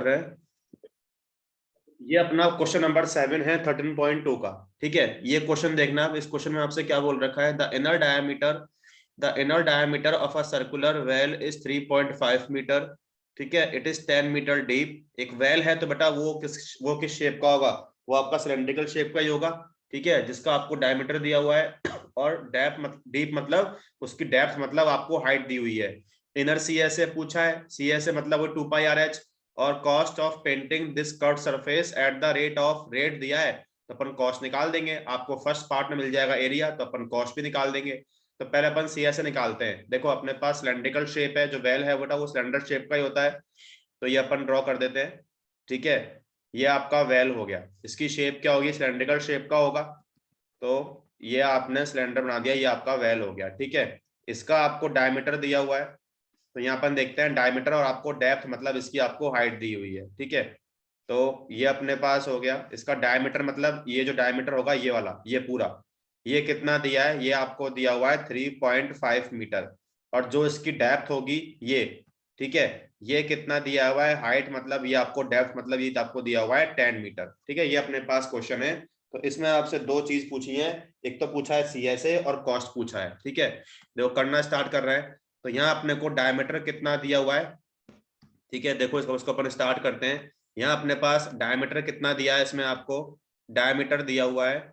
रहे हैं, ये अपना क्वेश्चन नंबर 7 है 13.2 का। ठीक है, ये क्वेश्चन देखना। इस क्वेश्चन में आपसे क्या बोल रखा है, the inner diameter of a circular well is 3.5 metre. ठीक है, इट इज 10 मीटर डीप। एक वेल है तो बेटा वो किस शेप का होगा, वो आपका सिलेंड्रिकल शेप का ही होगा। ठीक है, जिसका आपको डायमीटर दिया हुआ है और डीप मतलब उसकी डेप्थ मतलब आपको हाइट दी हुई है। इनर सी एस ए पूछा है, सी एस ए मतलब वो 2πr/h, और cost of painting this curve surface at the rate दिया है तो अपन कॉस्ट निकाल देंगे। आपको फर्स्ट पार्ट में मिल जाएगा एरिया, तो अपन कॉस्ट भी निकाल देंगे। तो पहले अपन सी एस ए निकालते हैं। देखो अपने पास सिलेंड्रिकल शेप है, जो वेल है बेटा वो सिलेंडर शेप का ही होता है, तो ये अपन ड्रॉ कर देते हैं। ठीक है, ये आपका वेल हो गया, इसकी शेप क्या होगी, सिलेंड्रिकल शेप का होगा, तो ये आपने सिलेंडर बना दिया, ये आपका वेल हो गया। ठीक है, इसका आपको डायमीटर दिया हुआ है, तो यहाँ अपन देखते हैं डायमीटर और आपको डेप्थ मतलब इसकी आपको हाइट दी हुई है। ठीक है, तो ये अपने पास हो गया। इसका डायमीटर मतलब ये जो डायमीटर होगा ये वाला, ये पूरा, ये कितना दिया है, ये आपको दिया हुआ है 3.5 मीटर। और जो इसकी डेप्थ होगी ये, ठीक है, ये कितना दिया हुआ है, हाइट मतलब ये आपको डेप्थ मतलब ये आपको दिया हुआ है 10 मीटर। ठीक है, ये अपने पास क्वेश्चन है। तो इसमें आपसे दो चीज पूछी है, एक तो पूछा है सीएसए और कॉस्ट पूछा है। ठीक है, देखो करना स्टार्ट कर रहे हैं। तो यहाँ अपने को डायमीटर कितना दिया हुआ है, ठीक है, देखो इसको अपन स्टार्ट करते हैं। यहाँ अपने पास डायमीटर कितना दिया है, इसमें आपको डायमीटर दिया हुआ है,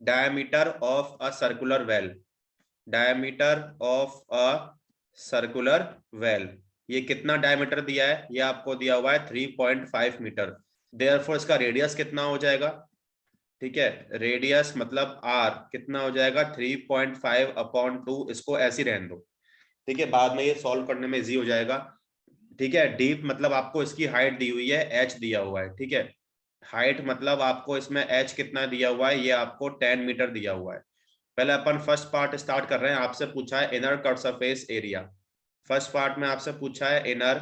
diameter of a circular well, diameter of a circular well, ये कितना डायमीटर दिया है, ये आपको दिया हुआ है 3.5 मीटर। देयरफॉर इसका रेडियस कितना हो जाएगा, ठीक है, रेडियस मतलब आर कितना हो जाएगा 3.5/2, इसको ऐसे रहने दो। ठीक है, बाद में ये सॉल्व करने में इजी हो जाएगा। ठीक है, डीप मतलब आपको इसकी हाइट दी हुई है, एच दिया हुआ है। ठीक है, हाइट मतलब आपको इसमें एच कितना दिया हुआ है, ये आपको 10 मीटर दिया हुआ है। पहले अपन फर्स्ट पार्ट स्टार्ट कर रहे हैं। आपसे पूछा है inner curve surface area. First part में आपसे पूछा है inner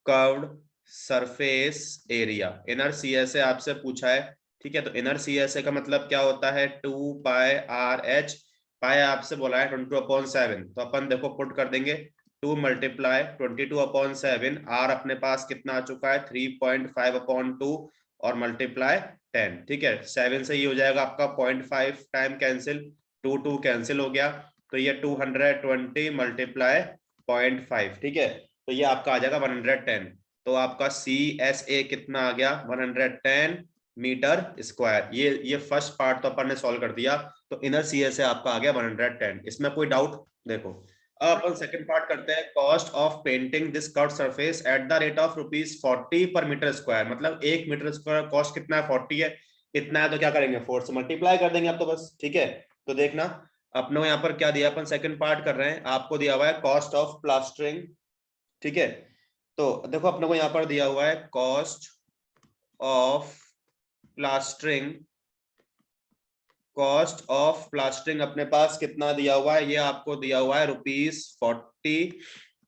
curved surface area, inner C S A आपसे पूछा है। ठीक है, तो इनर सी एस ए का मतलब क्या होता है, 2πr/h। पाई आपसे बोला है 22/7, तो अपन देखो पुट कर देंगे, 2 × 22/7, आर अपने पास कितना आ चुका है 3.5/2, और मल्टीप्लाई 10। ठीक है, 7 से ये हो जाएगा आपका 0.5 टाइम कैंसिल, 2 कैंसिल हो गया, तो ये 220 मल्टीप्लाई 0.5। ठीक है, तो ये आपका आ जाएगा 110। तो आपका सी एस ए कितना आ गया 110 मीटर स्क्वायर। ये फर्स्ट पार्ट तो अपन ने सॉल्व कर दिया, तो इनर सी एस ए आपका आ गया 110। इसमें कोई डाउट? देखो अब अपन सेकंड पार्ट करते हैं। Cost of painting this curve surface at the rate of ₹40 पर मीटर स्क्वायर, मतलब 1 मीटर स्क्वायर कॉस्ट कितना है 40 है, इतना है तो क्या करेंगे 4 से मल्टीप्लाई कर देंगे अब तो बस। ठीक है, तो देखना अपने यहाँ पर क्या दिया, अपन सेकंड पार्ट कर रहे हैं, आपको दिया हुआ है कॉस्ट ऑफ प्लास्टरिंग। ठीक है, तो देखो अपने को यहाँ पर दिया हुआ है cost of plastering, cost of plastering अपने पास कितना दिया हुआ है, ये आपको दिया हुआ है ₹40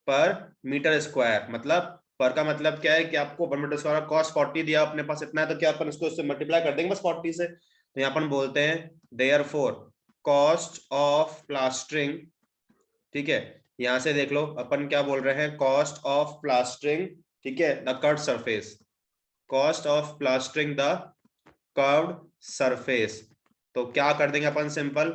पर मीटर स्क्वायर। मतलब पर का मतलब क्या है कि आपको पर मीटर स्क्वायर कॉस्ट 40 दिया अपने पास इतना है, तो क्या अपन इसको इससे मल्टीप्लाई कर देंगे बस 40 से। तो यहाँ अपन बोलते हैं देयरफॉर कॉस्ट ऑफ प्लास्टरिंग। ठीक है, यहां से देख लो अपन क्या बोल रहे हैं, कॉस्ट ऑफ प्लास्टरिंग, ठीक है, the curved surface, cost of plastering the curved surface. तो क्या कर देंगे अपन सिंपल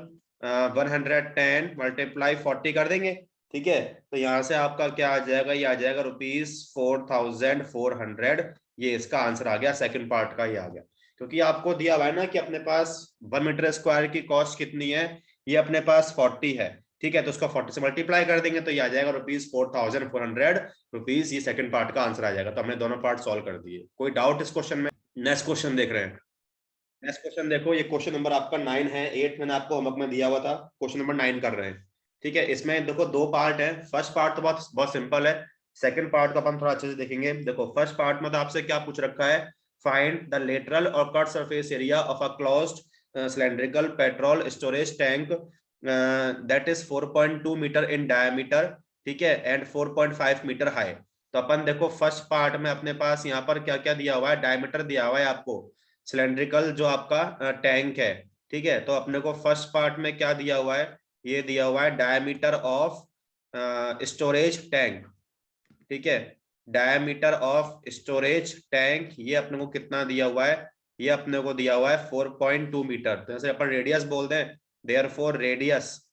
110 मल्टीप्लाई 40 कर देंगे। ठीक है, तो यहाँ से आपका क्या आ जाएगा, ये आ जाएगा ₹4400। ये इसका आंसर आ गया, सेकंड पार्ट का ही आ गया, क्योंकि आपको दिया हुआ है ना कि अपने पास 1 मीटर स्क्वायर की कॉस्ट कितनी है, ये अपने पास 40 है। ठीक है, तो उसको 40 से मल्टीप्लाई कर देंगे तो ये आ जाएगा ₹4400। ये सेकंड पार्ट का आंसर आ जाएगा। तो हमने दोनों पार्ट सॉल्व कर दिए। कोई डाउट इस क्वेश्चन में? नेक्स्ट क्वेश्चन देख रहे हैं। नेक्स्ट क्वेश्चन देखो, ये क्वेश्चन नंबर आपका 9 है, 8 मैंने आपको होमवर्क में दिया हुआ था, क्वेश्चन नंबर 9 कर रहे हैं। ठीक है, इसमें देखो दो पार्ट है। फर्स्ट पार्ट तो बहुत बहुत सिंपल है, सेकंड पार्ट को अपन थोड़ा अच्छे से देखेंगे। देखो फर्स्ट पार्ट में तो आपसे क्या पूछ रखा है, find the lateral or curved surface area of a closed cylindrical petrol storage tank that is 4.2 metre in diameter, ठीक है, एंड 4.5 मीटर हाई। तो अपन देखो फर्स्ट पार्ट में अपने पास यहाँ पर क्या क्या दिया हुआ है, डायमीटर दिया हुआ है आपको, सिलेंड्रिकल जो आपका टैंक है। ठीक है, तो अपने को फर्स्ट पार्ट में क्या दिया हुआ है, ये दिया हुआ है डायमीटर ऑफ स्टोरेज टैंक। ठीक है, डायमीटर ऑफ स्टोरेज टैंक, ये अपने को कितना दिया हुआ है, ये अपने को दिया हुआ है 4.2 मीटर। तो जैसे अपन रेडियस बोल दें, देयरफॉर रेडियस,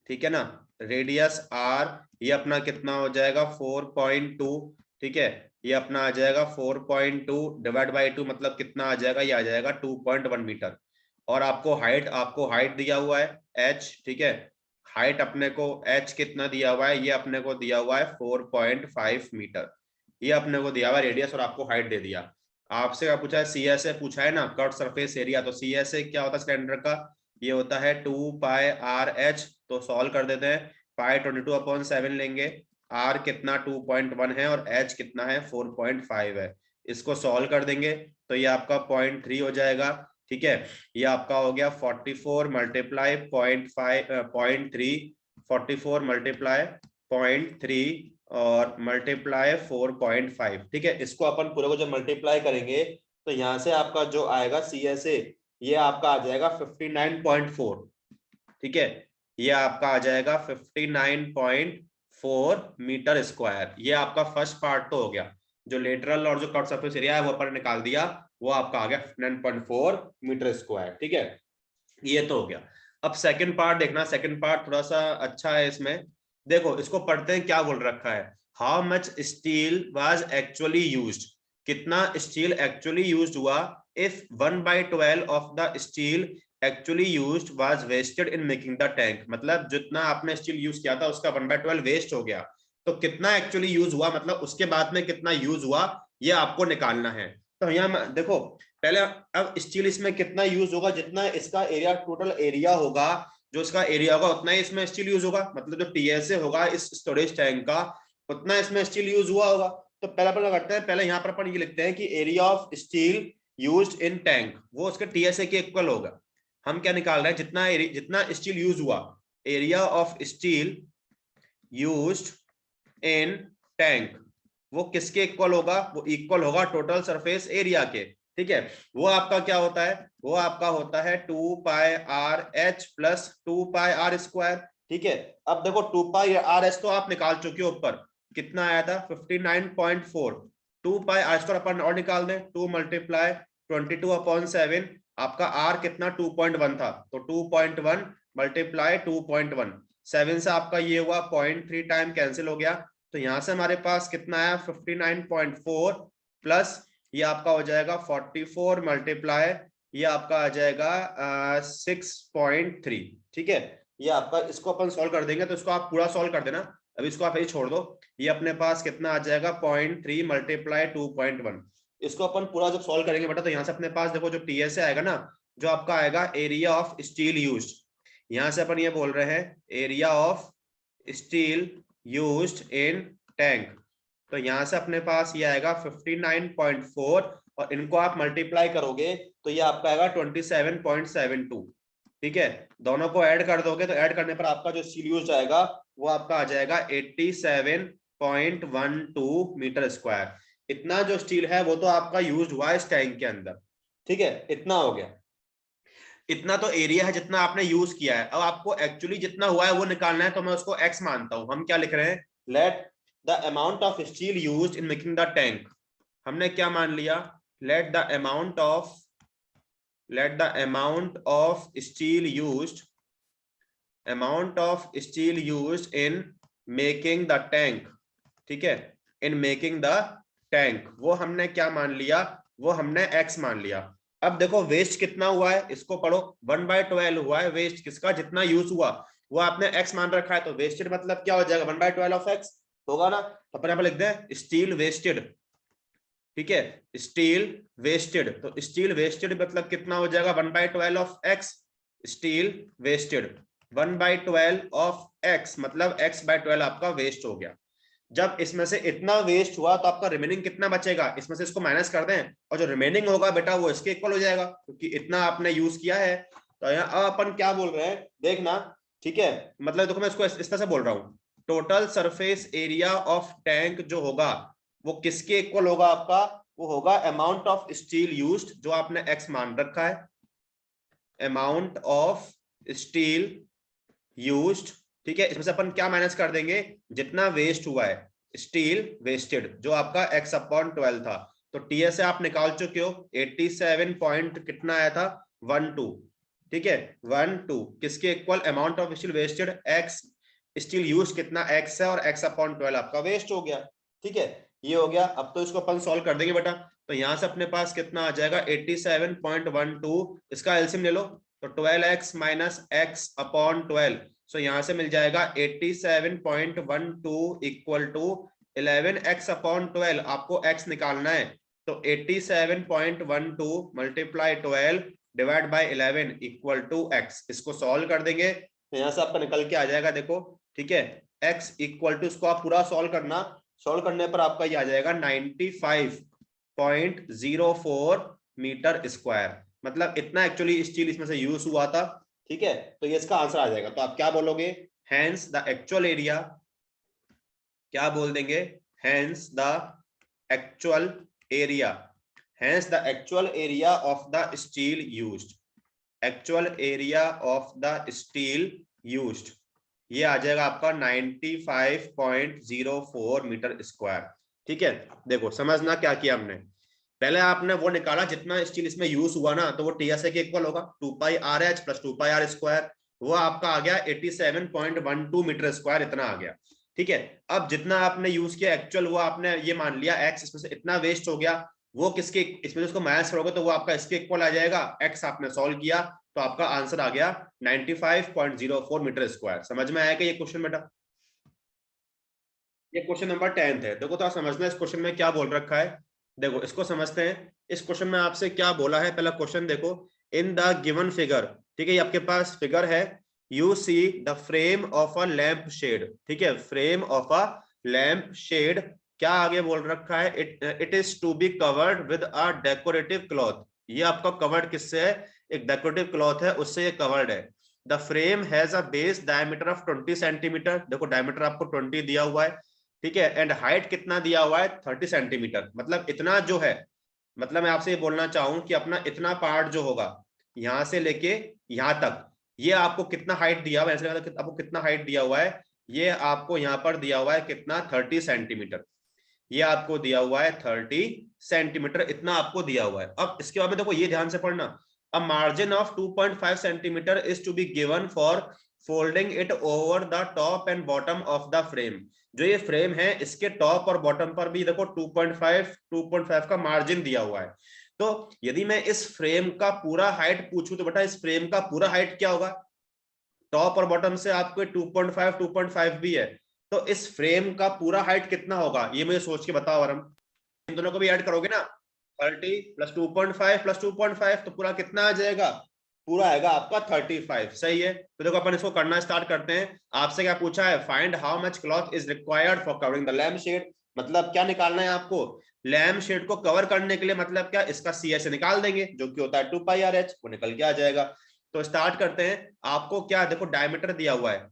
ठीक है ना, रेडियस आर, ये अपना कितना हो जाएगा 4.2, ठीक है, ये अपना आ जाएगा 4.2 डिवाइड बाई 2, मतलब कितना आ जाएगा, ये आ जाएगा 2.1 मीटर। और आपको हाइट दिया हुआ है h, ठीक है, हाइट अपने को h कितना दिया हुआ है, ये अपने को दिया हुआ है 4.5 मीटर, ये अपने को दिया हुआ है रेडियस, और आपको हाइट दे दिया। आपसे क्या पूछा है, सी एस ए पूछा है ना, कट सरफेस एरिया, तो सी एस ए क्या होता है स्टैंडर्ड का, ये होता है 2πr/h। तो सॉल्व कर देते हैं, पाई 22/7 लेंगे, r कितना 2.1 है और h कितना है 4.5 है, इसको सॉल्व कर देंगे तो ये आपका 0.3 हो जाएगा, ठीक है। ये आपका हो गया 44 मल्टीप्लाई 0.3, 44 मल्टीप्लाई 0.3 और मल्टीप्लाई 4.5, ठीक है। इसको अपन पूरे को जब मल्टीप्लाई करेंगे तो यहाँ से आपका जो आएगा CSA, ये आपका आ जाएगा 59.4, ठीक है, ये आपका आ जाएगा 59.4 मीटर स्क्वायर। ये आपका फर्स्ट पार्ट तो हो गया, जो लेटरल और जो कट सरफेस एरिया है वो अपन निकाल दिया, वो आपका आ गया 59.4 मीटर स्क्वायर, ठीक है, ये तो हो गया। अब सेकंड पार्ट देखना, सेकंड पार्ट थोड़ा सा अच्छा है इसमें, देखो इसको पढ़ते हैं, क्या बोल रखा है, how much steel was actually used, कितना स्टील एक्चुअली यूज्ड हुआ if 1/12 of the steel actually used was wasted in making the tank, मतलब जितना आपने स्टील यूज किया था उसका 1/12 वेस्ट हो गया, तो कितना एक्चुअली यूज हुआ, मतलब उसके बाद में कितना यूज हुआ, ये आपको निकालना है। तो यहाँ देखो पहले, अब स्टील इसमें कितना यूज होगा, जितना इसका एरिया, टोटल एरिया होगा, जो इसका एरिया होगा उतना ही इसमें स्टील यूज होगा, मतलब जो टीएसए होगा इस स्टोरेज टैंक का, उतना इसमें स्टील यूज हुआ होगा। तो पहले अपन करते हैं, पहले यहाँ पर अपन ये लिखते हैं कि area of steel used in tank, वो उसके टीएसए के इक्वल होगा। हम क्या निकाल रहे हैं, जितना स्टील यूज हुआ, area of steel used in tank, वो किसके इक्वल होगा, वो इक्वल होगा टोटल सरफेस एरिया के, ठीक है। वो आपका क्या होता है, वो आपका होता है 2πr/h प्लस 2πr², ठीक है। अब देखो 2πr/h तो आप निकाल चुके हो, ऊपर कितना आया था 59.4, 2πr² अपन और निकाल दें, 2 मल्टीप्लाई 22/7, आपका r कितना 2.1 था, तो 2.1 मल्टीप्लाई 2.1, 7 से आपका ये हुआ 0.3 टाइम कैंसिल हो गया, तो यहां से हमारे पास कितना आया 59.4 प्लस ये आपका हो जाएगा 44 मल्टीप्लाई, ये आपका आ जाएगा 6.3, ठीक है। ये आपका, इसको अपन सॉल्व कर देंगे, तो इसको आप पूरा सॉल्व कर देना, अभी इसको आप यही छोड़ दो, ये अपने पास कितना आ जाएगा 0.3 मल्टीप्लाई 2.1, इसको अपन पूरा जब सॉल्व करेंगे बेटा, तो यहाँ से अपने पास देखो जो टीएसए आएगा ना, जो आपका आएगा एरिया ऑफ स्टील यूज्ड, यहां से अपन ये बोल रहे हैं area of steel used in tank, तो यहां से अपने पास ये आएगा 59.4 और इनको आप मल्टीप्लाई करोगे तो ये आपका आएगा 27.72, ठीक है। दोनों को ऐड कर दोगे तो ऐड करने पर आपका जो स्टील यूज्ड आएगा वो आपका आ जाएगा 87.12 मीटर स्क्वायर। इतना जो स्टील है वो तो आपका यूज्ड हुआ है इस टैंक के अंदर, ठीक है, इतना हो गया, इतना तो एरिया है जितना आपने यूज किया है। अब आपको एक्चुअली जितना हुआ है वो निकालना है, तो मैं उसको x मानता हूं। हम क्या लिख रहे हैं, let the amount of steel used in making the tank, हमने क्या मान लिया, let the amount of steel used in making the tank, ठीक है, इन मेकिंग द टैंक, वो हमने क्या मान लिया, वो हमने x मान लिया। अब देखो वेस्ट कितना हुआ है, इसको पढ़ो, 1/12 हुआ है वेस्ट किसका, जितना यूज हुआ वो आपने x मान रखा है, तो वेस्टेड मतलब क्या हो जाएगा 1/12 ऑफ x होगा ना, तो अपन यहाँ पर लिख दें स्टील वेस्टेड, ठीक है, स्टील वेस्टेड, तो स्टील वेस्टेड मतलब कितना हो जाएगा 1/12 of x, steel wasted 1/12 of x, मतलब x/12 आपका वेस्ट हो गया। जब इसमें से इतना वेस्ट हुआ तो आपका रिमेनिंग कितना बचेगा, इसमें से इसको माइनस कर दें और जो रिमेनिंग होगा बेटा वो इसके इक्वल हो जाएगा, क्योंकि इतना आपने यूज किया है। तो यहाँ अपन क्या बोल रहे हैं देखना, ठीक है, मतलब देखो मैं इसको इस तरह से बोल रहा हूँ, total surface area of tank जो होगा वो किसके इक्वल होगा आपका, वो होगा अमाउंट ऑफ स्टील यूज्ड, जो आपने x मान रखा है, अमाउंट ऑफ स्टील यूज्ड, ठीक है, इसमें से अपन क्या माइनस कर देंगे, जितना वेस्ट हुआ है, स्टील वेस्टेड जो आपका x/12 था। तो टीएस से आप निकाल चुके हो 87 पॉइंट कितना आया था 12, ठीक है 12 किसके equal amount of steel wasted x steel use कितना x है और x/12 आपका वेस्ट हो गया, ठीक है ये हो गया। अब तो इसको अपन सॉल्व कर देंगे बेटा। तो यहां से अपने पास कितना आ जाएगा 87.12, इसका एलसीएम ले लो तो 12x माइनस x/12, सो यहां से मिल जाएगा 87.12 इक्वल टू 11x/12, आपको x निकालना है तो 87.12 multiply 12 divide by 11 equal to x, इसको सॉल्व कर देंगे तो यहां से आपका निकल के आ जाएगा देखो, ठीक है x इक्वल टू, इसको आप पूरा सॉल्व करना, सॉल्व करने पर आपका ये आ जाएगा 95.04 मीटर स्क्वायर, मतलब इतना एक्चुअली स्टील इसमें से यूज हुआ था, ठीक है तो ये इसका आंसर आ जाएगा। तो आप क्या बोलोगे, हेंस द एक्चुअल एरिया, क्या बोल देंगे, hence the actual area, hence the actual area of the steel used, actual area of the steel used ये आ जाएगा आपका 95.04 मीटर स्क्वायर, ठीक है। देखो समझना क्या किया हमने, पहले आपने वो निकाला जितना स्टील इसमें यूज हुआ ना, तो वो टीएसए के इक्वल होगा 2πRh प्लस 2πr स्क्वायर, वो आपका आ गया 87.12 मीटर स्क्वायर, इतना आ गया, ठीक है। अब जितना आपने यूज किया एक्चुअल, वो आपने ये मान लिया x, इसमें से इतना वेस्ट हो गया, वो किसके, इसमें उसको माइनस करोगे तो वो आपका इसके इक्वल आ जाएगा, x आपने सॉल्व किया तो आपका आंसर आ गया 95.04 मीटर स्क्वायर। समझ में आया कि ये क्वेश्चन बेटा, ये क्वेश्चन नंबर 10 है। देखो तो आप समझना इस क्वेश्चन में क्या बोल रखा है, देखो इसको समझते हैं। इस क्वेश्चन में आपसे क्या बोला है, पहला क्वेश्चन देखो, इन द गिवन फिगर, ठीक है ये आपके पास फिगर है, you see the frame of a lamp shade, ठीक है frame of a lamp shade, क्या आगे बोल रखा है, it is to be covered with a decorative cloth, ये आपका कवर्ड किससे है, एक डेकोरेटिव क्लॉथ है उससे ये कवर्ड है। The frame has a base diameter of 20 centimetre, देखो डायमीटर आपको 20 दिया हुआ है, ठीक है, एंड हाइट कितना दिया हुआ है 30 सेंटीमीटर, मतलब इतना जो है, मतलब मैं आपसे ये बोलना चाहूं कि अपना इतना पार्ट जो होगा यहां से लेके यहां तक, ये आपको कितना हाइट दिया हुआ है, ऐसे आपको कितना हाइट दिया हुआ है, ये आपको यहाँ पर दिया हुआ है कितना 30 सेंटीमीटर, ये आपको दिया हुआ है 30 सेंटीमीटर, इतना आपको दिया हुआ है। अब इसके बाद में देखो ये ध्यान से पढ़ना, a margin of 2.5 centimetre is to be given for folding it over the top and bottom of the frame, जो ये फ्रेम है इसके टॉप और बॉटम पर भी देखो 2.5 का मार्जिन दिया हुआ है। तो यदि मैं इस फ्रेम का पूरा हाइट पूछूं तो बेटा इस फ्रेम का पूरा हाइट क्या होगा, टॉप और बॉटम से आपको 2.5 भी है, तो इस फ्रेम का पूरा हाइट कितना होगा ये मुझे सोच के बताओ। और हम इन दोनों को भी ऐड करोगे ना, 30 प्लस 2.5 प्लस 2.5 तो पूरा कितना आ जाएगा, पूरा आएगा आपका 35, सही है। तो देखो अपन इसको करना स्टार्ट करते हैं। आपसे क्या पूछा है, find how much cloth is required for covering the lamp shade, मतलब क्या निकालना है आपको, लैम्प शेड को कवर करने के लिए, मतलब क्या, इसका सी से निकाल देंगे जो कि होता है 2πRh, वो निकल के आ जाएगा। तो स्टार्ट करते हैं। आपको क्या देखो डायमीटर दिया हुआ है,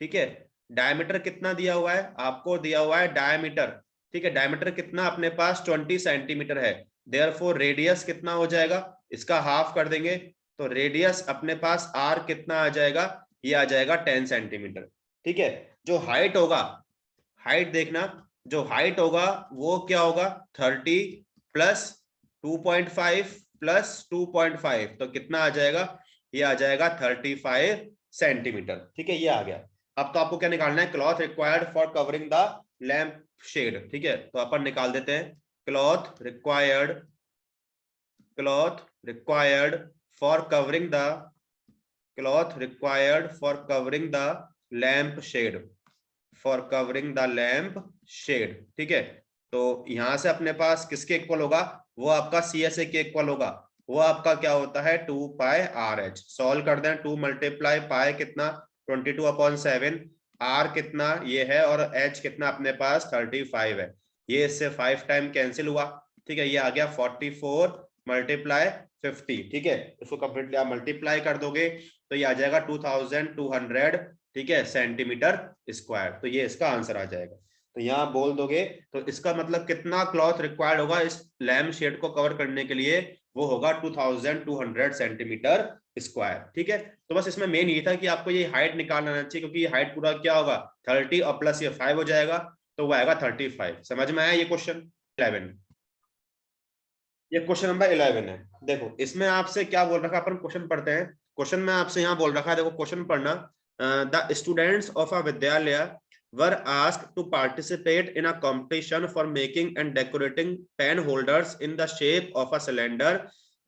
ठीक है, डायमीटर कितना दिया हुआ है, आपको दिया हुआ है डायमीटर, ठीक है, डायमीटर कितना अपने पास 20 सेंटीमीटर है, देयरफॉर रेडियस कितना हो जाएगा, इसका हाफ कर देंगे तो रेडियस अपने पास आर कितना आ जाएगा, ये आ जाएगा 10 सेंटीमीटर, ठीक है। जो हाइट होगा, हाइट देखना, जो हाइट होगा वो क्या होगा 30 प्लस 2.5 प्लस 2.5, तो कितना आ जाएगा, ये आ जाएगा 35 सेंटीमीटर, ठीक है ये आ गया। अब तो आपको क्या निकालना है, cloth required for covering the lamp shade, ठीक है, तो अपन निकाल देते हैं cloth required, cloth required for covering the, cloth required for covering the lamp shade, for covering the lamp shade, ठीक है। तो यहां से अपने पास किसके इक्वल होगा, वो आपका CSA के इक्वल होगा, वो आपका क्या होता है 2πRh, सॉल्व कर दें, 2 मल्टीप्लाई पाई कितना 22/7, r कितना ये है और h कितना अपने पास 35 है, ये इससे 5 टाइम कैंसिल हुआ, ठीक है, ये आ गया 44 मल्टीप्लाई 50, ठीक है, इसको कंप्लीटली आप मल्टीप्लाई कर दोगे तो ये आ जाएगा 2200, ठीक है, सेंटीमीटर स्क्वायर, तो ये इसका आंसर आ जाएगा। तो यहाँ बोल दोगे तो इसका मतलब कितना क्लॉथ रिक्वायर्ड होगा इस लैम्प शेड को कवर करने के लिए, वो होगा 2200 सेंटीमीटर स्क्वायर, ठीक है। तो बस इसमें मेन ये था कि आपको ये हाइट निकालना चाहिए, क्योंकि ये हाइट पूरा क्या होगा 30 और प्लस ये 5 हो जाएगा, तो वो आएगा 35। समझ में आया ये क्वेश्चन 11? ये क्वेश्चन नंबर 11 है। देखो इसमें आपसे क्या बोल रखा है, अपन क्वेश्चन पढ़ते हैं। क्वेश्चन में आपसे यहाँ बोल रखा है, देखो क्वेश्चन पढ़ना। द स्टूडेंट्स ऑफ अ विद्यालय were asked to participate in a competition for making and decorating pen holders in the shape of a cylinder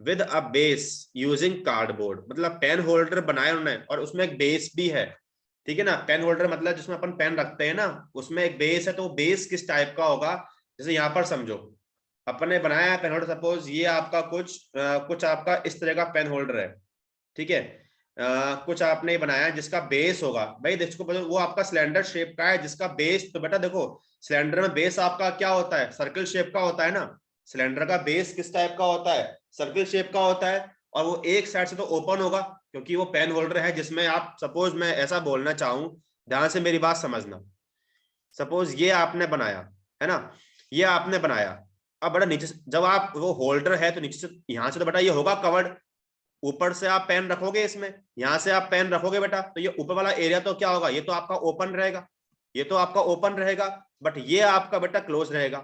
with a base using cardboard। मतलब पेन होल्डर बनाए उन्होंने और उसमें एक base भी है, ठीक है ना। पेन होल्डर मतलब जिसमें अपन पेन रखते हैं ना, उसमें एक बेस है। तो बेस किस टाइप का होगा, जैसे यहाँ पर समझो अपन ने बनाया है पेन होल्डर। सपोज ये आपका कुछ आपका इस तरह का पेन होल्डर है, ठीक है। कुछ आपने बनाया जिसका बेस होगा, भाई देखो वो आपका सिलेंडर शेप का है जिसका बेस, तो बेटा देखो सिलेंडर में बेस आपका क्या होता है, सर्कल शेप का होता है ना। सिलेंडर का बेस किस टाइप का होता है, सर्कल शेप का होता है। और वो एक साइड से तो ओपन होगा क्योंकि वो पेन होल्डर है जिसमें आप, सपोज मैं ऐसा बोलना चाहूं, ध्यान से मेरी बात समझना। सपोज ये आपने बनाया है ना, ये आपने बनाया। अब बड़ा नीचे जब आप वो होल्डर है तो नीचे से यहां से तो बेटा ये होगा कवर्ड, ऊपर से आप पेन रखोगे इसमें, यहां से आप पेन रखोगे बेटा, तो ये ऊपर वाला एरिया तो क्या होगा, ये तो आपका ओपन रहेगा, ये तो आपका ओपन रहेगा। बट ये आपका बेटा क्लोज रहेगा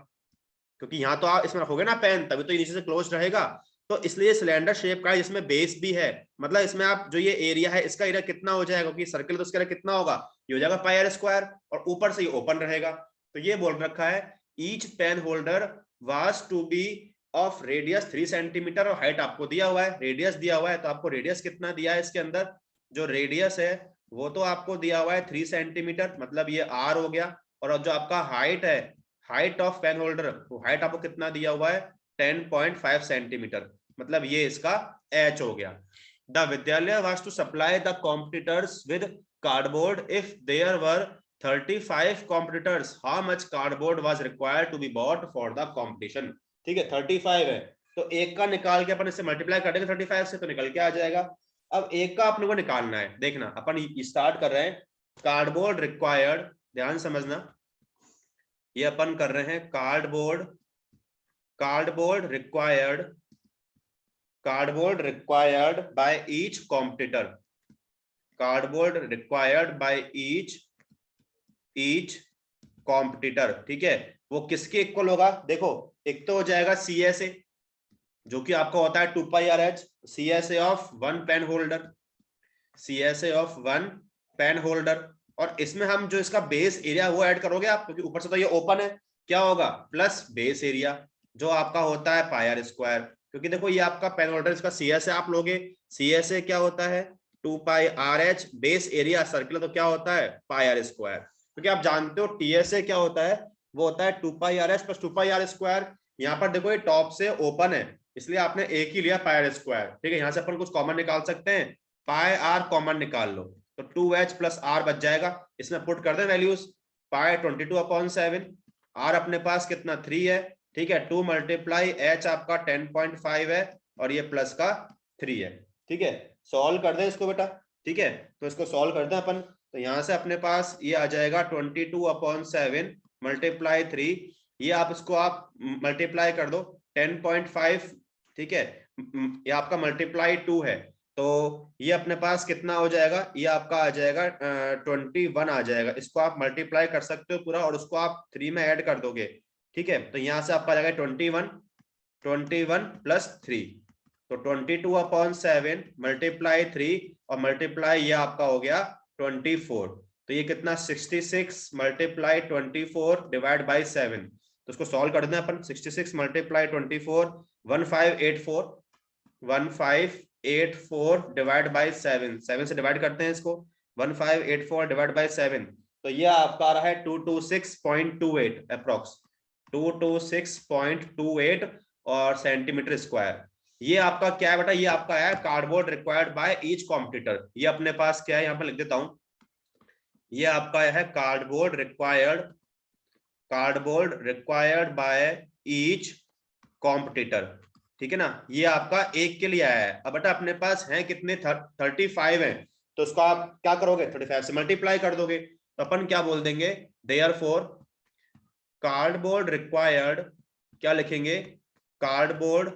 क्योंकि यहाँ तो आप इसमें रखोगे ना पेन, तभी तो ये नीचे से क्लोज रहेगा। तो इसलिए सिलेंडर शेप का है जिसमें बेस भी है। मतलब इसमें आप जो ये एरिया है इसका एरिया कितना हो जाएगा, क्योंकि सर्कल तो इसका एरिया कितना होगा, ये हो जाएगा पाई आर स्क्वायर, और ऊपर से ये ओपन रहेगा। तो ये बोल रखा है each pen holder was to be of radius 3 centimetre, और हाइट आपको दिया हुआ है, रेडियस दिया हुआ है। तो आपको रेडियस कितना दिया है इसके अंदर, जो रेडियस है वो तो आपको दिया हुआ है 3 सेंटीमीटर, मतलब ये आर हो गया। और जो आपका हाइट है, हाइट ऑफ पेन होल्डर, वो हाइट आपको कितना दिया हुआ है 10.5 सेंटीमीटर, मतलब ये इसका एच हो गया। The Vidyalaya was to supply the competitors with cardboard if there were 35 competitors, how much cardboard was required to be bought for the competition. ठीक है 35 है, तो एक का निकाल के अपन इससे मल्टीप्लाई कर देंगे 35 से, तो निकल के आ जाएगा। अब एक का अपने को निकालना है, देखना अपन स्टार्ट कर रहे हैं। कार्डबोर्ड रिक्वायर्ड, ध्यान समझना, ये अपन कर रहे हैं cardboard, cardboard required by each competitor, cardboard required by each competitor. ठीक है, वो किसके इक्वल होगा, देखो एक तो हो जाएगा CSA जो कि आपका होता है 2 pi R H, CSA of one pen holder, CSA of one pen holder. और इसमें हम जो इसका बेस एरिया वो ऐड करोगे आप, क्योंकि ऊपर से तो ये ओपन है, क्या होगा प्लस बेस एरिया जो आपका होता है पाई आर स्क्वायर। क्योंकि देखो ये आपका पेन होल्डर, इसका CSA आप लोगे, CSA क्या होता है 2 pi R H, base area circle तो क्या होता है पाई आर स्क्वायर। क्योंकि आप जानते हो TSA क्या होता है, वो होता है 2 pi R H plus 2 pi are square. यहाँ पर देखो ये टॉप से ओपन है इसलिए आपने एक ही लिया पाई आर स्क्वायर। ठीक है, यहाँ से अपन कुछ कॉमन निकाल सकते हैं, पाई आर कॉमन निकाल लो तो 2h प्लस आर बच जाएगा। इसमें पुट कर दे वैल्यूज, पाई 22/7, आर अपने पास कितना 3 है। ठीक है, 2 मल्टीप्लाई एच आपका 10.5 है और ये प्लस का 3 है। ठीक है, सॉल्व कर दे इसको बेटा। ठीक है, तो इसको सॉल्व कर दे अपन, तो यहां से अपने पास ये आ जाएगा 22/7 मल्टीप्लाई 3, ये आप इसको आप मल्टीप्लाई कर दो 10.5। ठीक है, ये आपका मल्टीप्लाई 2 है, तो ये अपने पास कितना हो जाएगा, ये आपका आ जाएगा 21 आ जाएगा। इसको आप मल्टीप्लाई कर सकते हो पूरा और उसको आप 3 में ऐड कर दोगे। ठीक है, तो यहां से आपका आ जाएगा 21 प्लस 3, तो 22/7 मल्टीप्लाई 3 और मल्टीप्लाई ये आपका हो गया 24, तो ये कितना 66 मल्टीप्लाई 24 डिवाइड बाई 7। तो इसको सॉल्व कर दें अपन, 66 मल्टीप्लाई 24 1584 डिवाइड बाई 7, 7 से डिवाइड करते हैं इसको, 1584 डिवाइड बाई 7, तो ये आपका आ रहा है 226.28 अप्रोक्स, 226.28 और सेंटीमीटर स्क्वायर। ये आपका क्या है बेटा, ये आपका है cardboard required by each competitor. ये अपने पास क्या है, यहाँ पर लिख देता हूं, ये आपका है cardboard required by each competitor. ठीक है ना, ये आपका एक के लिए आया है। अब बेटा अपने पास है कितने 35 है, तो उसको आप क्या करोगे 35 से मल्टीप्लाई कर दोगे, तो अपन क्या बोल देंगे देयरफॉर कार्डबोर्ड रिक्वायर्ड, क्या लिखेंगे cardboard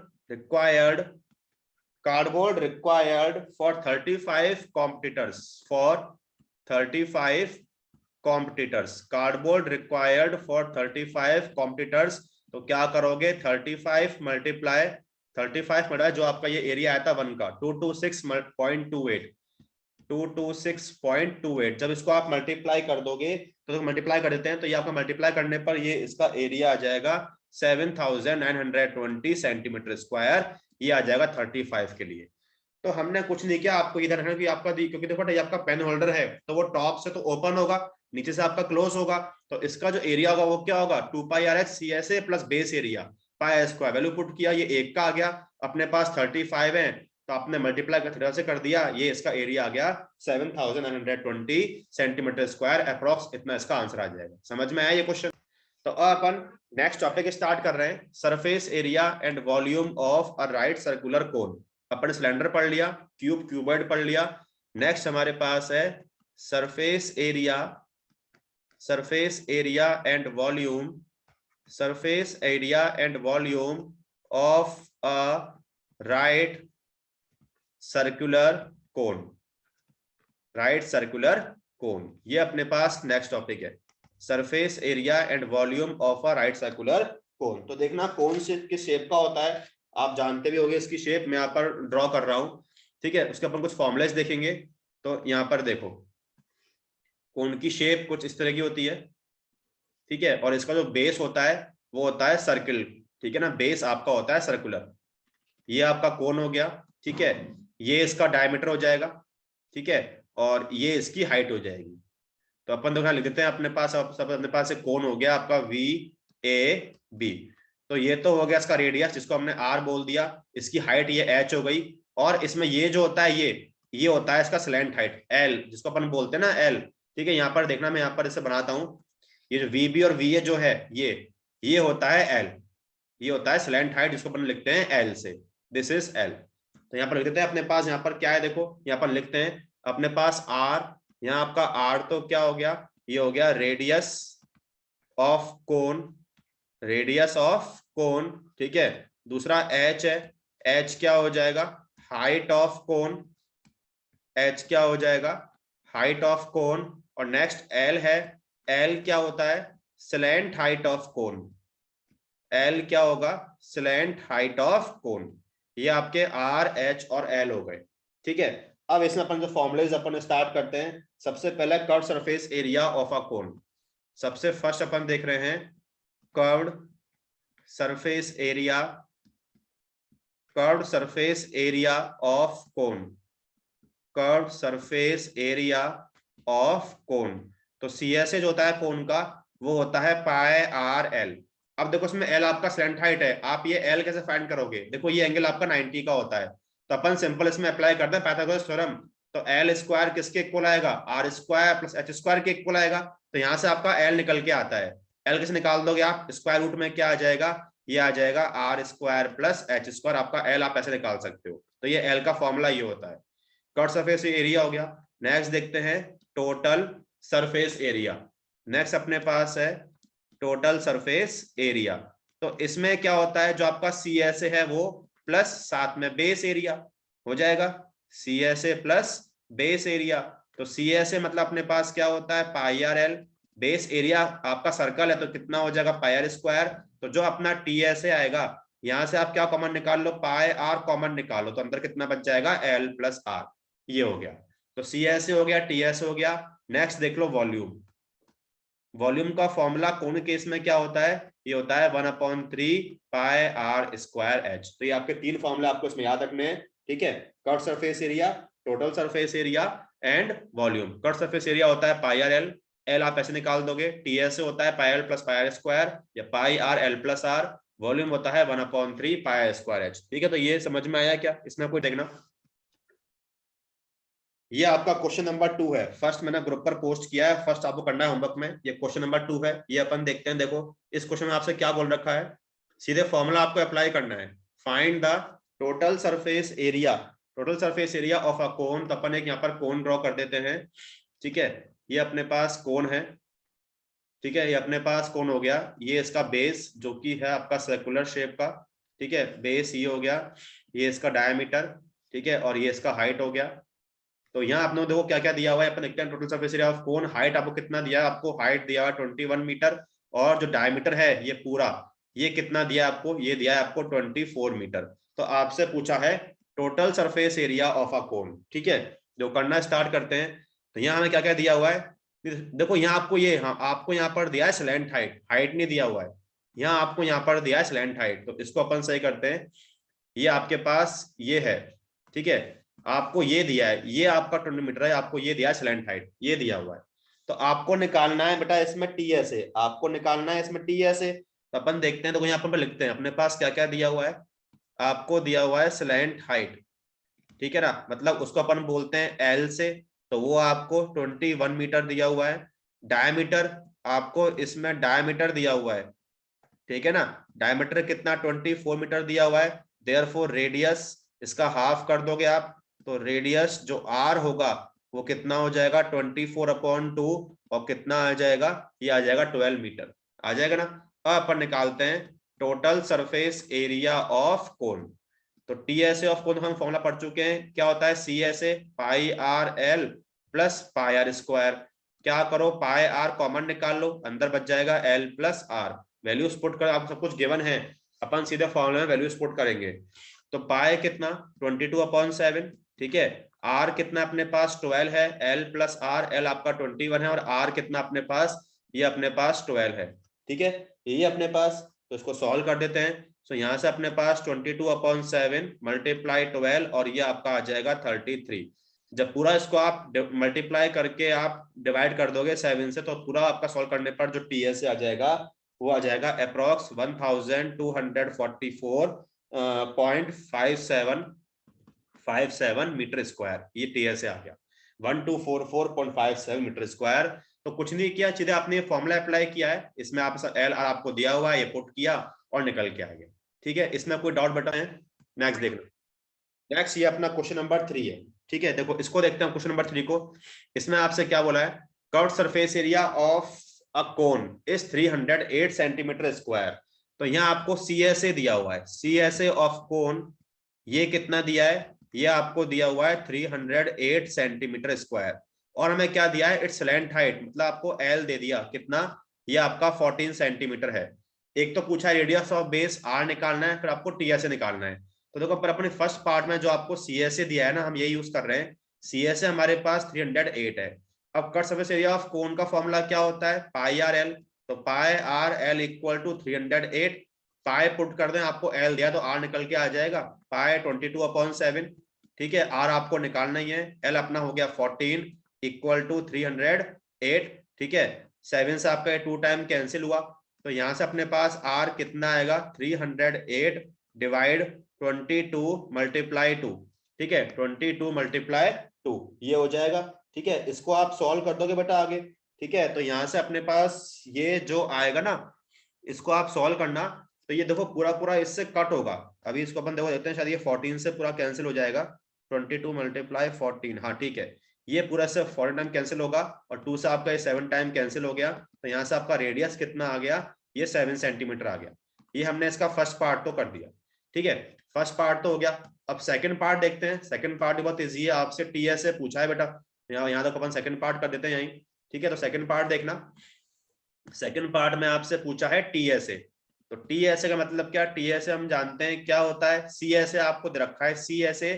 required for 35 competitors, for 35 competitors, cardboard required for 35 competitors. तो क्या करोगे, 35 मल्टीप्लाई 35 मल्टीप्लाई जो आपका ये एरिया आया था 1 का 226.28 226.28। जब इसको आप मल्टीप्लाई कर दोगे, तो मल्टीप्लाई कर देते हैं, तो ये आपका मल्टीप्लाई करने पर ये इसका एरिया आ जाएगा 7920 सेंटीमीटर स्क्वायर। ये आ जाएगा 35 के लिए। तो हमने कुछ नहीं किया, आपको इधर रखना कि आपका क्योंकि देखो ये आपका पेन होल्डर है, तो वो टॉप से तो ओपन होगा, नीचे से आपका क्लोज होगा, तो इसका जो एरिया होगा वो क्या होगा 2 pi R H C S A plus base area pi square. Value put किया, ये 1 का आ गया, अपने पास 35 है, तो आपने मल्टीप्लाई थीटा से कर दिया, ये इसका एरिया आ गया 7920 सेंटीमीटर स्क्वायर अप्रॉक्स। इतना इसका आंसर आ जाएगा। समझ में आया ये क्वेश्चन? तो अपन नेक्स्ट टॉपिक स्टार्ट कर रहे हैं, surface area and volume of a right circular cone. Upon cylinder पढ़ लिया, क्यूब क्यूबॉइड पढ़ लिया। नेक्स्ट हमारे पास है surface area and volume, surface area and volume of a right circular cone, right circular cone. ये अपने पास नेक्स्ट टॉपिक है, surface area and volume of a right circular cone. तो देखना कोन की शेप का होता है, आप जानते भी होंगे इसकी शेप, मैं यहाँ पर ड्रॉ कर रहा हूं, ठीक है। उसके अपन कुछ फॉर्मुलेस देखेंगे। तो यहाँ पर देखो कोन की शेप कुछ इस तरह की होती है, ठीक है, और इसका जो बेस होता है वो होता है सर्किल, ठीक है ना, बेस आपका होता है सर्कुलर। ये आपका कोन हो गया, ठीक है, ये इसका डायमीटर हो जाएगा, ठीक है, और ये इसकी हाइट हो जाएगी। तो अपन देखना लिख देते हैं अपने पास, सब अपने पास एक कोन हो गया आपका वी ए बी। तो ये तो हो गया इसका रेडियस, जिसको हमने आर बोल दिया, इसकी हाइट ये एच हो गई, और इसमें ये जो होता है ये होता है इसका स्लैंट हाइट एल, जिसको अपन बोलते हैं ना एल, ठीक है। यहाँ पर देखना, मैं यहाँ पर इसे बनाता हूँ, ये जो वी बी और वी ए जो है ये होता है एल, ये होता है स्लैंट हाइट, जिसको अपन लिखते हैं एल से, दिस इज एल। तो यहाँ पर लिख देते हैं अपने पास, यहाँ पर क्या है देखो, यहाँ पर लिखते हैं अपने पास आर, यहाँ आपका आर तो क्या हो गया, ये हो गया radius of cone, radius of cone, ठीक है। दूसरा एच है, एच क्या हो जाएगा, हाइट ऑफ कोन, एच क्या हो जाएगा, हाइट ऑफ कोन। और नेक्स्ट एल है, एल क्या होता है, slant height of cone, L क्या होगा, स्लैंट हाइट ऑफ कोन। ये आपके आर एच और एल हो गए, ठीक है। अब इसमें अपन जो फॉर्मुलेज अपन स्टार्ट करते हैं, सबसे पहले curve surface area of a cone. सबसे फर्स्ट अपन देख रहे हैं curved surface area, curved surface area of cone, curved surface area of cone. तो सी एस ए जो होता है कोन का वो होता है पाई आर एल। अब देखो इसमें एल आपका स्लैंट हाइट है, आप ये एल कैसे फाइंड करोगे, देखो ये एंगल आपका 90 का होता है, तो अपन सिंपल इसमें अप्लाई करते हैं पाइथागोरस थ्योरम। तो एल स्क्वायर किसके इक्वल आएगा, r square plus h square के इक्वल आएगा। तो यहाँ से आपका एल निकल के आता है, एल कैसे निकाल दोगे आप, स्क्वायर रूट में क्या आ जाएगा, ये आ जाएगा r square plus h square, आपका एल आप ऐसे निकाल सकते हो। तो ये एल का फॉर्मूला ये होता है, कर्व सरफेस एरिया हो गया। नेक्स्ट देखते हैं टोटल सरफेस एरिया, नेक्स्ट अपने पास है टोटल सरफेस एरिया। तो इसमें क्या होता है, जो आपका सी एस ए है वो प्लस साथ में बेस एरिया हो जाएगा, C S A plus base area. तो सी एस ए मतलब अपने पास क्या होता है pi R L, base area आपका सर्कल है तो कितना हो जाएगा पाई आर स्क्वायर। तो जो अपना टी एस ए आएगा, यहां से आप क्या कॉमन निकाल लो, पाई आर कॉमन निकालो, तो अंदर कितना बच जाएगा एल प्लस आर, ये हो गया। तो सी एस ए हो गया, टी एस हो गया। नेक्स्ट देख लो वॉल्यूम, वॉल्यूम का फॉर्मूला कोन केस में क्या होता है, ये होता है 1/3 पाई आर स्क्वायर एच। तो ये आपके तीन फॉर्मूले आपको इसमें याद रखने हैं, ठीक है। Curve surface area, total surface area and volume. Curve surface area होता है पाई आर एल, एल आप ऐसे निकाल दोगे, टी एस होता है pi L plus pi are square या pi R L plus R, volume होता है 1/3 पाई आर स्क्वायर एच, ठीक है। तो ये समझ में आया क्या, इसमें कोई देखना। ये आपका क्वेश्चन नंबर 2 है, फर्स्ट मैंने ग्रुप पर पोस्ट किया है, फर्स्ट आपको करना है होमवर्क में, ये क्वेश्चन नंबर 2 है। ये अपन देखते हैं, देखो इस क्वेश्चन में आपसे क्या बोल रखा है, सीधे फॉर्मूला आपको अप्लाई करना है, find the total surface area, total surface area of a cone. तो अपन एक यहाँ पर कोन ड्रॉ कर देते हैं, ठीक है। ये अपने पास कोन है, ठीक है, ये अपने पास कोन हो गया, ये इसका बेस जो कि है आपका सर्कुलर शेप का, ठीक है, बेस ये हो गया, ये इसका डायमीटर, ठीक है, और ये इसका हाइट हो गया, तो यहाँ आपने देखो क्या क्या दिया हुआ है, अपन देखते हैं total surface area of cone. Height आपको कितना दिया है, आपको हाइट दिया है 21 मीटर, और जो डायमीटर है ये पूरा, ये कितना दिया है आपको, ये दिया है आपको 24 मीटर। तो आपसे पूछा है total surface area of a cone. ठीक है, जो करना स्टार्ट करते हैं। तो यहाँ हमें क्या क्या दिया हुआ है, देखो यहाँ आपको ये, हाँ आपको यहाँ पर दिया है स्लैंट हाइट, हाइट नहीं दिया हुआ है, यहाँ आपको यहाँ पर दिया है स्लैंट हाइट। तो इसको अपन सही करते हैं, ये आपके पास ये है, ठीक है, आपको ये दिया है, ये आपका 20 मीटर है, आपको ये दिया है स्लैंट हाइट, ये दिया हुआ है। तो आपको निकालना है बेटा इसमें टीएसए, आपको निकालना है इसमें टीएसए। तो अपन देखते हैं, तो यहाँ पर लिखते हैं अपने पास क्या क्या दिया हुआ है। आपको दिया हुआ है स्लैंट हाइट, ठीक है ना, मतलब उसको अपन बोलते हैं एल से, तो वो आपको 21 मीटर दिया हुआ है। डायमीटर, आपको इसमें डायमीटर दिया हुआ है, ठीक है ना, डायमीटर कितना 24 मीटर दिया हुआ है। देयरफॉर रेडियस, इसका हाफ कर दोगे आप, तो रेडियस जो आर होगा वो कितना हो जाएगा 24/2, और कितना आ जाएगा, ये आ जाएगा 12 मीटर, आ जाएगा ना। अब अपन निकालते हैं total surface area of cone. तो टीएसए ऑफ कोन हम फॉर्मूला पढ़ चुके हैं, क्या होता है, C S A pi R L plus pi are square. क्या करो, पाई आर कॉमन निकाल लो, अंदर बच जाएगा l plus r. Values put कर, आपको सब कुछ गिवन है, अपन सीधे फॉर्मूला में वैल्यूज पुट करेंगे। तो पाई कितना 22/7, ठीक है, आर कितना अपने पास 12 है, एल प्लस आर, एल आपका 21 है, और आर कितना अपने पास, ये अपने पास 12 है, ठीक है, ये अपने पास। तो इसको सॉल्व कर देते हैं। तो यहाँ से अपने पास 22/7 मल्टीप्लाई 12, और ये आपका आ जाएगा 33। जब पूरा इसको आप मल्टीप्लाई करके आप डिवाइड कर दोगे 7 से, तो पूरा आपका सॉल्व करने पर जो टीएस आ जाएगा वो आ जाएगा अप्रोक्स 1244.57 मीटर स्क्वायर, ये टीएस आ गया 1244.57 मीटर स्क्वायर। तो कुछ नहीं किया, सीधे आपने फॉर्मूला अप्लाई किया है, इसमें आप एल आर आपको दिया हुआ है, ये पुट किया और निकल के आ गया। ठीक है, इसमें कोई डाउट बता है? नेक्स्ट देखना, नेक्स्ट ये अपना क्वेश्चन नंबर 3 है। ठीक है, देखो इसको देखते हैं क्वेश्चन नंबर 3 को। इसमें आपसे क्या बोला है, curved surface area of a cone is 308 centimetre square. तो यहाँ आपको सी एस ए दिया हुआ है, C S A of cone ये कितना दिया है, ये आपको दिया हुआ है 308 सेंटीमीटर स्क्वायर। और हमें क्या दिया है, इट्स स्लैंट हाइट, मतलब आपको एल दे दिया कितना, ये आपका 14 सेंटीमीटर है। एक तो पूछा रेडियस ऑफ बेस आर निकालना है, फिर आपको टीएसए निकालना है। तो देखो पर अपने फर्स्ट पार्ट में जो आपको सीएसए दिया है ना, हम ये यूज कर रहे हैं, सीएसए हमारे पास 308 है। अब curved surface area of cone का फॉर्मूला क्या होता है, पाई आर एल। तो pi are L equal to 308, pi put कर दें, आपको एल दिया तो आर निकल के आ जाएगा पाई 22/7, ठीक है, आर आपको निकालना ही है, एल अपना हो गया 14 इक्वल टू 308, ठीक है, 7 से आपका 2 टाइम कैंसिल हुआ। तो यहां से अपने पास आर कितना आएगा 308 डिवाइड 22 मल्टीप्लाई 2, ठीक है, 22 मल्टीप्लाई 2 ये हो जाएगा। ठीक है, इसको आप सॉल्व कर दोगे बेटा आगे। ठीक है, तो यहां से अपने पास ये जो आएगा ना, इसको आप सॉल्व करना, तो ये देखो पूरा पूरा इससे कट होगा। अभी इसको अपन देखो देखते हैं, शायद ये 14 से पूरा कैंसिल हो जाएगा, 22 मल्टीप्लाई 14, हाँ ठीक है, ये पूरा से 14 टाइम कैंसिल होगा, और 2 से आपका ये 7 टाइम कैंसिल हो गया। तो यहाँ से आपका रेडियस कितना आ गया, ये 7 सेंटीमीटर आ गया। ये हमने इसका फर्स्ट पार्ट तो कर दिया। ठीक है, फर्स्ट पार्ट तो हो गया। अब सेकंड पार्ट देखते हैं। सेकंड पार्ट बहुत इजी है, आपसे टीएस से पूछा है बेटा, यहाँ तक अपन सेकंड पार्ट कर देते हैं यहीं। ठीक है, तो सेकंड पार्ट देखना, सेकंड पार्ट में आपसे पूछा है टीएसए। तो टीएसए का मतलब क्या, टीएसए हम जानते हैं क्या होता है, सीएसए आपको दे रखा है, सीएसए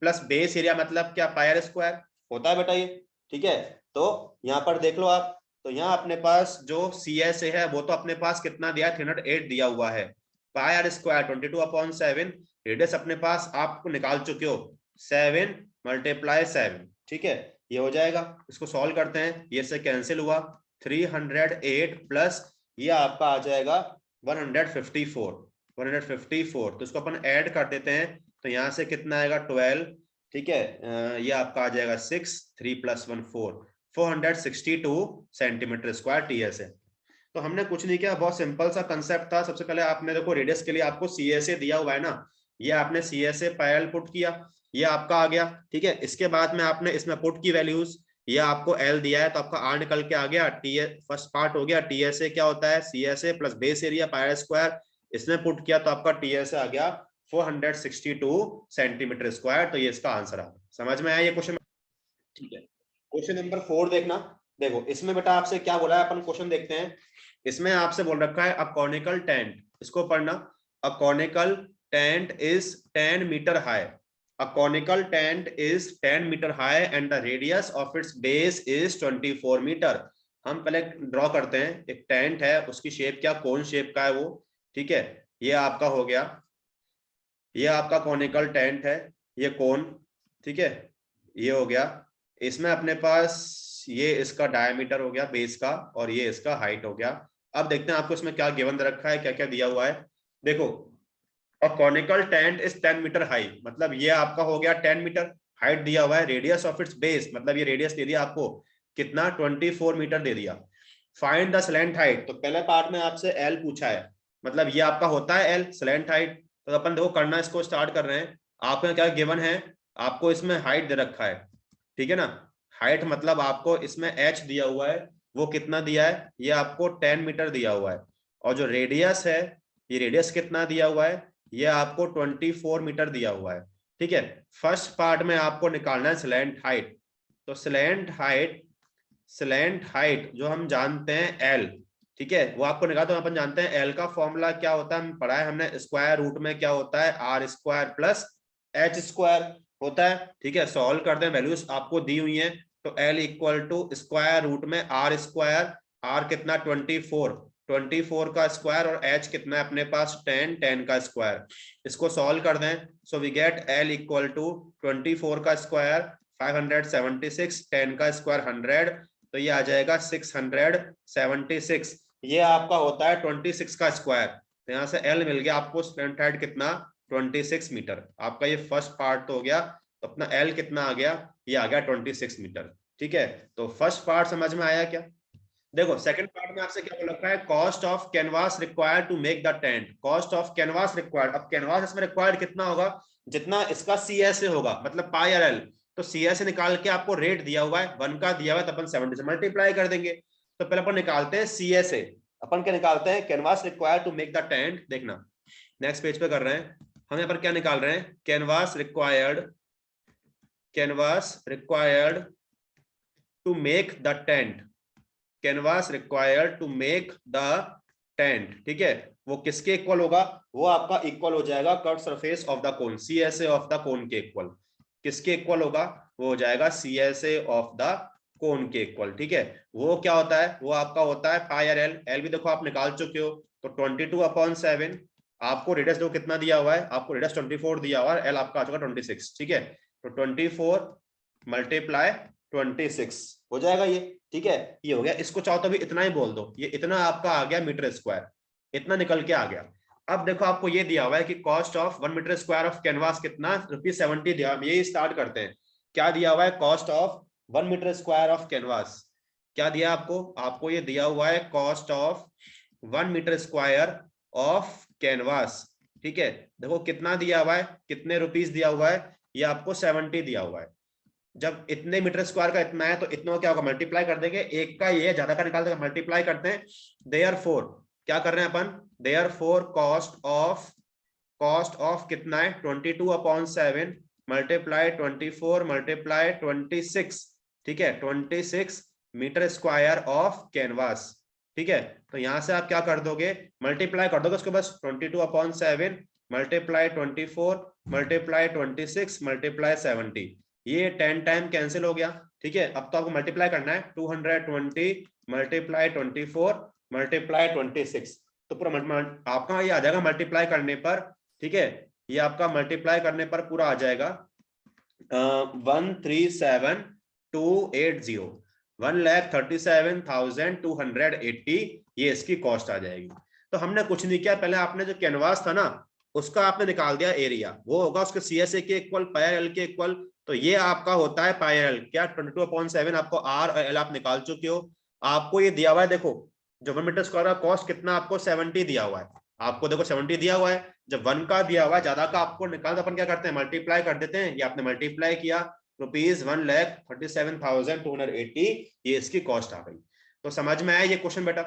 प्लस बेस एरिया मतलब क्या, पाई आर स्क्वायर होता है बेटा ये। ठीक है, तो यहाँ पर देख लो आप, तो यहाँ अपने पास जो सीएसए है वो तो अपने पास कितना दिया है 308 दिया हुआ है, पाई आर स्क्वायर 22/7, रेडियस अपने पास आपको निकाल चुके हो 7 मल्टीप्लाई 7, ठीक है, ये हो जाएगा। इसको सॉल्व करते हैं, ये से कैंसिल हुआ, 308 प्लस ये आपका आ जाएगा 154, तो इसको अपन ऐड कर देते हैं। तो यहाँ से कितना आएगा 12, ठीक है, ये आपका आ जाएगा 6, 3 + 1 4, 462 सेंटीमीटर स्क्वायर टीएस है। तो हमने कुछ नहीं किया, बहुत सिंपल सा कंसेप्ट था। सबसे पहले आपने देखो रेडियस के लिए आपको सीएसए दिया हुआ है ना, ये आपने सीएसए पायल पुट किया, ये आपका आ गया। ठीक है, इसके बाद में आपने इसमें पुट की वैल्यूज, ये आपको एल दिया है तो आपका आर निकल के आ गया, टी फर्स्ट पार्ट हो गया। टीएसए क्या होता है, CSA plus base area pi square, इसमें पुट किया तो आपका टीएसए आ गया 462 सेंटीमीटर स्क्वायर। तो ये इसका आंसर आ गया। समझ में आया ये क्वेश्चन? ठीक है, क्वेश्चन नंबर 4 देखना। देखो इसमें बेटा आपसे क्या बोला है, अपन क्वेश्चन देखते हैं। इसमें आपसे बोल रखा है अ कॉनिकल टेंट, इसको पढ़ना। A conical tent is 10 metre high. A conical tent is 10 metre high and the radius of its base is 24 metre. हम पहले ड्रॉ करते हैं, एक टेंट है, उसकी शेप क्या, कोन शेप का है वो। ठीक है, ये आपका हो गया, ये आपका कॉनिकल टेंट है, ये कोन। ठीक है, ये हो गया। इसमें अपने पास ये इसका डायमीटर हो गया बेस का, और ये इसका हाइट हो गया। अब देखते हैं आपको इसमें क्या गिवन रखा है, क्या क्या दिया हुआ है। देखो, a conical tent is 10 metre high, मतलब ये आपका हो गया 10 मीटर। हाइट दिया हुआ है, रेडियस ऑफ इट्स बेस, मतलब ये रेडियस दे दिया आपको कितना, 24 मीटर दे दिया। फाइंड द स्लैंट हाइट, तो पहले पार्ट में आपसे एल पूछा है, मतलब ये आपका होता है एल स्लैंट हाइट। तो अपन देखो करना, इसको स्टार्ट कर रहे हैं। आपको क्या गिवन है, आपको इसमें हाइट दे रखा है, ठीक है ना। हाइट मतलब आपको इसमें एच दिया हुआ है, वो कितना दिया है, ये आपको 10 मीटर दिया हुआ है। और जो रेडियस है, ये रेडियस कितना दिया हुआ है, ये आपको 24 मीटर दिया हुआ है। ठीक है, फर्स्ट पार्ट में आपको निकालना है स्लैंट हाइट। तो स्लैंट हाइट जो हम जानते हैं एल, ठीक है, वो आपको निकाल, तो अपन जानते हैं एल का फॉर्मूला क्या होता है, हम पढ़ा है हमने, स्क्वायर रूट में क्या होता है, r square plus h square होता है। ठीक है, सॉल्व करते हैं, वैल्यूज आपको दी हुई है। तो l equal to square root में आर स्क्वायर, आर कितना 24, 24 का स्क्वायर, और एच कितना है अपने पास 10, 10 का स्क्वायर। इसको सॉल्व कर दें, so we get l equal to 24 का स्क्वायर 576, 10 का स्क्वायर 100, तो ये आ जाएगा 676। ये आपका होता है 26 का स्क्वायर। तो यहाँ से एल मिल गया आपको, स्लैंट हाइट कितना, 26 मीटर। आपका ये फर्स्ट पार्ट तो हो गया, तो अपना एल कितना आ गया, ये आ गया 26 मीटर। ठीक है, तो फर्स्ट पार्ट समझ में आया क्या। देखो सेकंड पार्ट में आपसे क्या बोल रखा है, cost of canvas required to make the tent. Cost of canvas required, अब कैनवास इसमें रिक्वायर्ड कितना होगा, जितना इसका सी एस ए होगा, मतलब पाई आर एल। तो सी एस ए निकाल के आपको रेट दिया हुआ है 1 का दिया हुआ है, तो अपन 70 से मल्टीप्लाई कर देंगे। तो पहले अपन निकालते हैं सी एस ए। अपन क्या निकालते हैं, canvas required to make the tent. देखना नेक्स्ट पेज पे कर रहे हैं हम, यहाँ पर क्या निकाल रहे हैं, canvas required to make the tent. Canvas required to make the tent, ठीक है, वो किसके इक्वल होगा, वो आपका इक्वल हो जाएगा curve surface of the cone, C S A of the cone के इक्वल। किसके इक्वल होगा, वो हो जाएगा C S A of the cone के इक्वल। ठीक है, वो क्या होता है, वो आपका होता है पाई आर एल। एल भी देखो आप निकाल चुके हो, तो 22/7। आपको रेडियस देखो कितना दिया हुआ है, आपको रेडियस 24 दिया हुआ है, एल आपका आ चुका 26। ठीक है, तो 24 मल्टीप्लाई 26 हो जाएगा ये। ठीक है, ये हो गया। इसको चाहो तो भी इतना ही बोल दो, ये इतना आपका आ गया मीटर स्क्वायर, इतना निकल के आ गया। अब देखो आपको ये दिया हुआ है कि cost of 1 metre square of canvas कितना, ₹70 दिया। ये स्टार्ट करते हैं, क्या दिया हुआ है, cost of 1 metre square of canvas. क्या दिया आपको, आपको ये दिया हुआ है cost of 1 metre square of canvas. ठीक है, देखो कितना दिया हुआ है, कितने रुपीस दिया हुआ है, ये आपको 70 दिया हुआ है। जब इतने मीटर स्क्वायर का इतना है, तो इतना क्या होगा, मल्टीप्लाई कर देंगे, एक का ये ज्यादा का निकाल देंगे, मल्टीप्लाई करते हैं। देयरफॉर क्या कर रहे हैं अपन, देयरफॉर कॉस्ट ऑफ कितना है, 22/7 मल्टीप्लाई 24 मल्टीप्लाई 26। ठीक है, 26 मीटर स्क्वायर ऑफ कैनवास। ठीक है, तो यहां से आप क्या कर दोगे, मल्टीप्लाई कर दोगे उसको, बस 22/7 मल्टीप्लाई 24 मल्टीप्लाई 26 मल्टीप्लाई 70। ये 10 टाइम कैंसिल हो गया। ठीक है, अब तो आपको मल्टीप्लाई करना है, 220 मल्टीप्लाई 24 मल्टीप्लाई 26। तो पूरा आपका ये आ जाएगा मल्टीप्लाई करने पर। ठीक है, ये आपका मल्टीप्लाई करने पर पूरा आ जाएगा 1,37,280, 1,37,280, ये इसकी कॉस्ट आ जाएगी। तो हमने कुछ नहीं किया, पहले आपने जो कैनवास था ना, उसका आपने निकाल दिया एरिया, वो होगा उसके सी एस ए के इक्वल, पाई आर एल के इक्वल। तो ये आपका होता है पाई आर एल, क्या 22/7, आपको आर और एल आप निकाल चुके हो। आपको ये दिया हुआ है, देखो जो 1 मीटर स्क्वायर का कॉस्ट कितना, आपको 70 दिया हुआ है। आपको देखो 70 दिया हुआ है, जब 1 का दिया हुआ है, ज्यादा का आपको निकाल, अपन क्या करते हैं, मल्टीप्लाई कर देते हैं। ये आपने मल्टीप्लाई किया, ₹1,37,280, ये इसकी कॉस्ट आ गई। तो समझ में आया ये क्वेश्चन बेटा।